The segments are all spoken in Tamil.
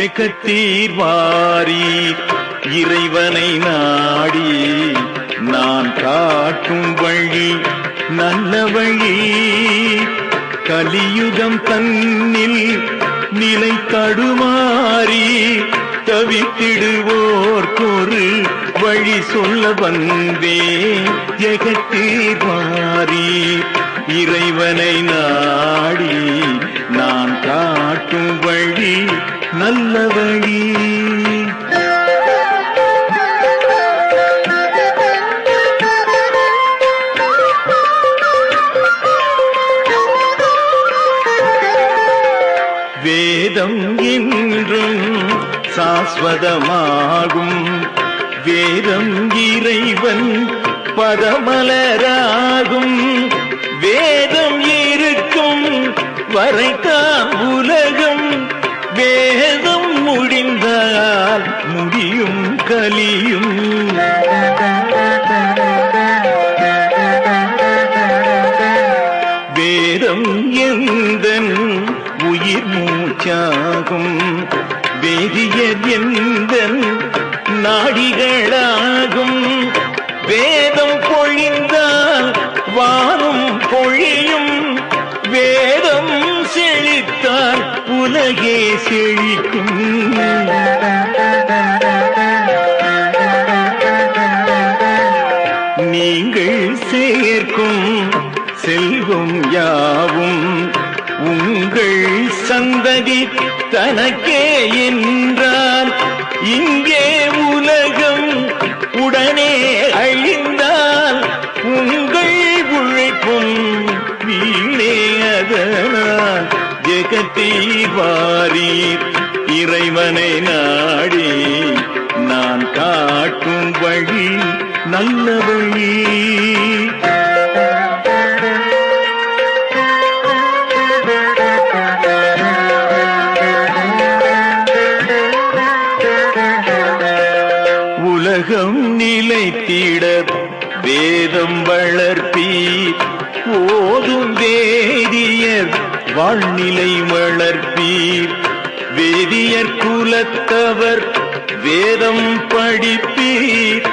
ஜெகத்தீர்வாரி இறைவனை நாடி நான் காட்டும் வழி நல்ல வழி. கலியுகம் தன்னில் நிலை தடுமாறி தவித்திடுவோர்க்கொரு வழி சொல்ல வந்தே. ஜெகத்தீர்வாரி இறைவனை நாடி நான் காட்டும் வழி நல்ல வழி. வேதம் என்றும் சாஸ்வதமாகும், வேதம் இறைவன் பதமலராகும். வேதம் இருக்கும் வரைத்தான் உலகம், வேதம் முடிந்தால் முடியும் கலியும். வேதம் எந்தன் உயிர் மூச்சாகும், வேதியர் எந்தன் நாடிகளாகும். வேதம் பொழிந்தால் வானும் பொழியும், வேதம் செழித்தால் உலகே செழிக்கும். நீங்கள் சேர்க்கும் செல்வம் யாவும் உங்கள் சந்ததி தனக்கே என்றால், இங்கே உலகம் உடனே அழிந்தால் உங்கள் உழைப்பும் வீணே. அதனால் ஜெகத்தீர்வாரி இறைவனை நாடி நான் காட்டும் வழி நல்ல வழி. உலகம் நிலைத்திட வேதம் வளர்ப்பீர், ஓதும் வேதியர் வாழ்நிலை வளர்ப்பீர். வேதியர் குலத்தவர் வேதம் படிப்பீர்,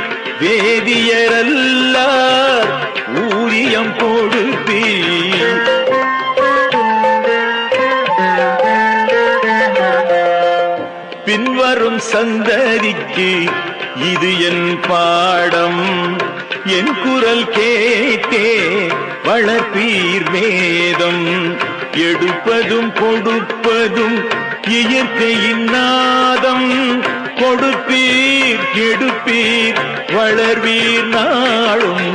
வேதியரல்லார் ஊதியம் கொடுப்பீர். பின்வரும் சந்ததிக்கு இது என் பாடம், என் குரல் கேட்டே வளர்ப்பீர் வேதம். எடுப்பதும் கொடுப்பதும் இயற்கையின் நாதம், கொடுப்பீர் எடுப்பீர் வளர்வீர் நாளும்.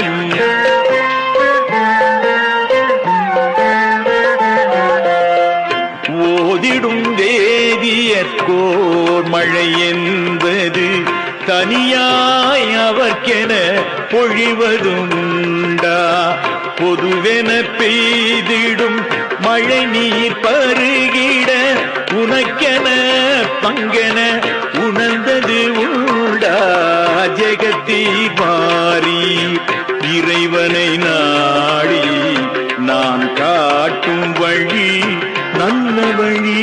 ஓதிடும் வேதியர்கோர் மழை என்பது தனியாய் அவர்க்கென பொழிவதுண்டா? பொதுவென பெய்திடும் மழை நீர் பருகிட உனக்கென பங்கென உணர்ந்தது உண்டா? ஜெகத்தீர்வாரி இறைவனை நாடி நான் காட்டும் வழி நல்ல வழி.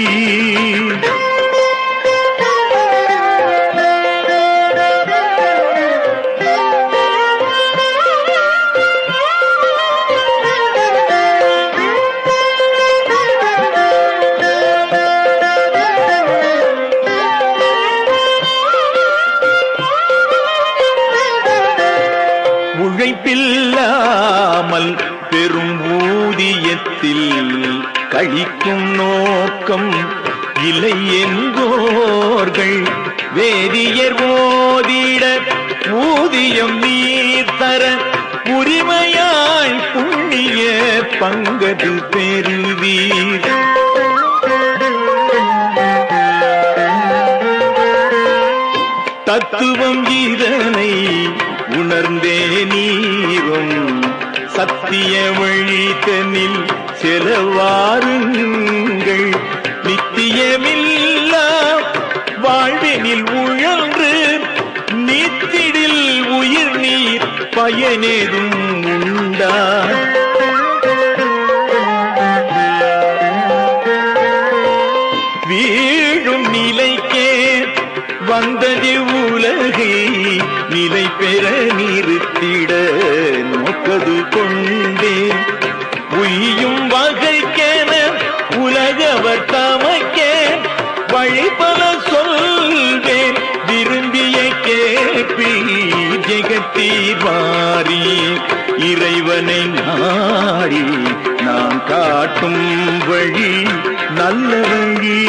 உழைப்பில்லாமல் பெரும் ஊதியத்தில் கழிக்கும் நோக்கம் இல்லை என்போர்கள் வேதியர் ஓதிட ஊதியம் நீர் தர உரிமையாய் புண்ணிய பங்கது பெறுவீர். தத்துவம் இதனை உணர்ந்தே நீரும் சத்திய வழித்தனில் செலவாருங்கள். நித்தியமில்லா வாழ்வினில் உழன்று நீத்திடில் உயிர் நீர் பயனேதும் உண்டா? வீழும் நிலைக்கே உலகை நிலை பெற நிறுத்திட நோக்கது கொண்டேன். உய்யும் வகைக்கென உலகவர் தமக்கே வழிபல சொல்வேன். விரும்பிய கேட்பீர் ஜெகத்தீர் வாரி இறைவனை நாடி நாம் காட்டும் வழி நல்ல வழி.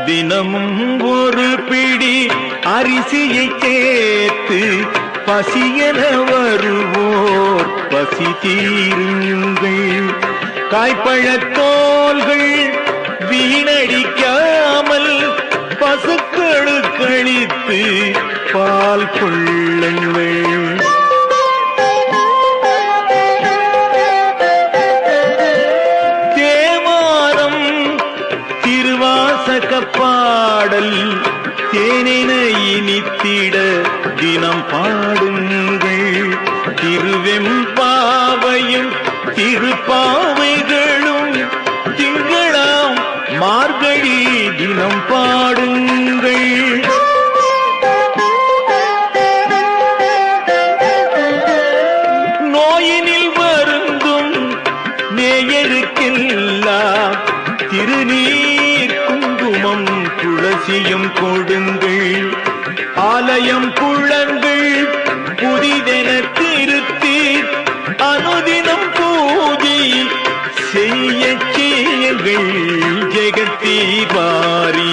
தினமும் ஒரு பிடி அரிசியை சேர்த்து பசியென வருவோர் பசி தீருங்கள். காய்பழத்தோல்கள் வீணடிக்காமல் பசுக்களுக்களித்து பால் கொள்ளுங்கள். தேவாரம் திருவாசகப்பாடல் தேனின இனித்திட தினம் பாடுங்கள். திருவெம்பாவையும் திருப்பாவைகளும் திங்களாம் மார்கழி தினம் பாடுங்கள். நோயினில் வருந்தும் நேயருக்கெல்லாம் திருநீர் குங்குமம் துளசியும் கொடுங்கள். ஆலயம் குளங்கள் புதிதென திருத்தி அனுதினம் பூஜை செய்ய செய்யுங்கள். ஜெகத்தீர் வாரி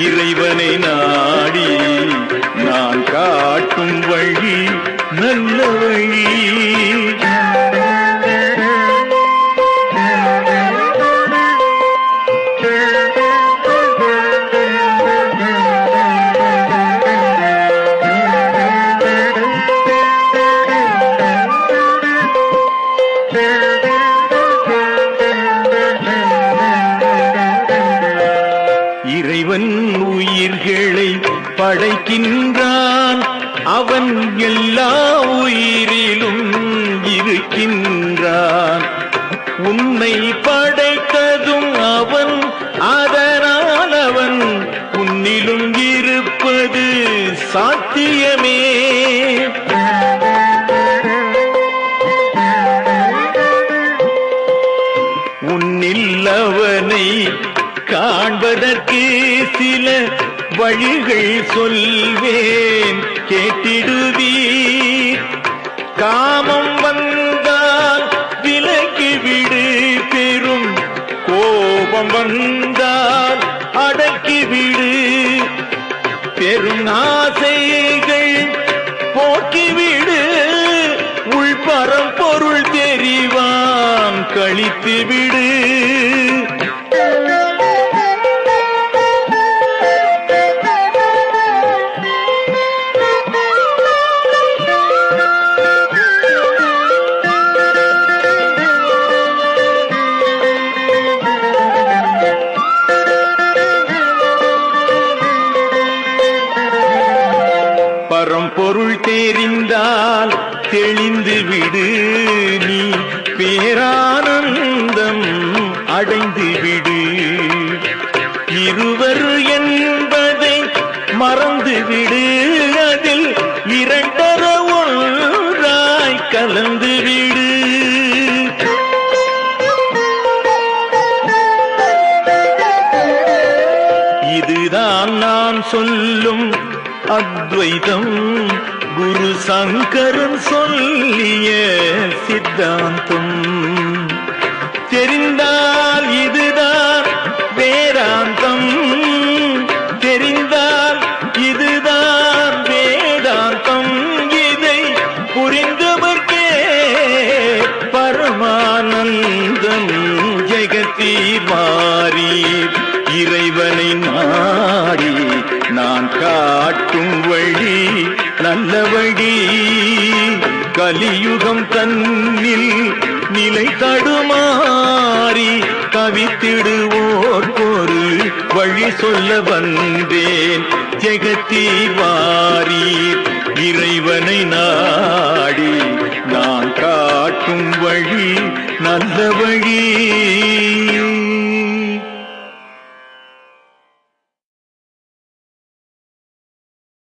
இறைவனை நாடி நான் காட்டும் வழி நல்ல வழி. இறைவன் உயிர்களை படைக்கின்றான். அவன் எல்லா உயிரிலும் இருக்கின்றான். உன்னை படைத்ததும் அவன், அதனால் அவன் உன்னிலும் இருப்பது சாத்தியமே. உன்னில் அவனை காண்பதற்கு சில வழிகள் சொல்வேன் கேட்டிடுவீர். காமம் வந்தால் விலக்கிவிடு, பெரும் கோபம் வந்தால் அடக்கிவிடு. பெரும் ஆசைகள் போக்கிவிடு, உள்பரம் பொருள் தெரிவான் கழித்துவிடு. பரம்பொருள் தெரிந்தால் தெளிந்து விடு, நீ பேரானந்தம் அடைந்து விடு. இருவர் என்பதை மறந்து விடு, அதில் இரண்டர ஒன்றாய் கலந்து விடு. இதுதான் நான் சொல்லும் அத்வைதம், குரு சங்கரன் சொல்லிய சித்தாந்தம். தெரிந்தால் இதுதான் வேதாந்தம், தெரிந்தால் இதுதான் வேதாந்தம். இதை புரிந்தவர்க்கே பரமானந்தம். ஜெகத்தீர் வாரி இறைவனை நாடி நான் காட்டும் வழி நல்ல வழி. கலியுகம் தன்னில் நிலை தடுமாறி கவித்திடுவோர் ஒரு வழி சொல்ல வந்தேன். ஜெகத்தீர் வாரீர் இறைவனை நாடி நான் காட்டும் வழி நல்ல வழி.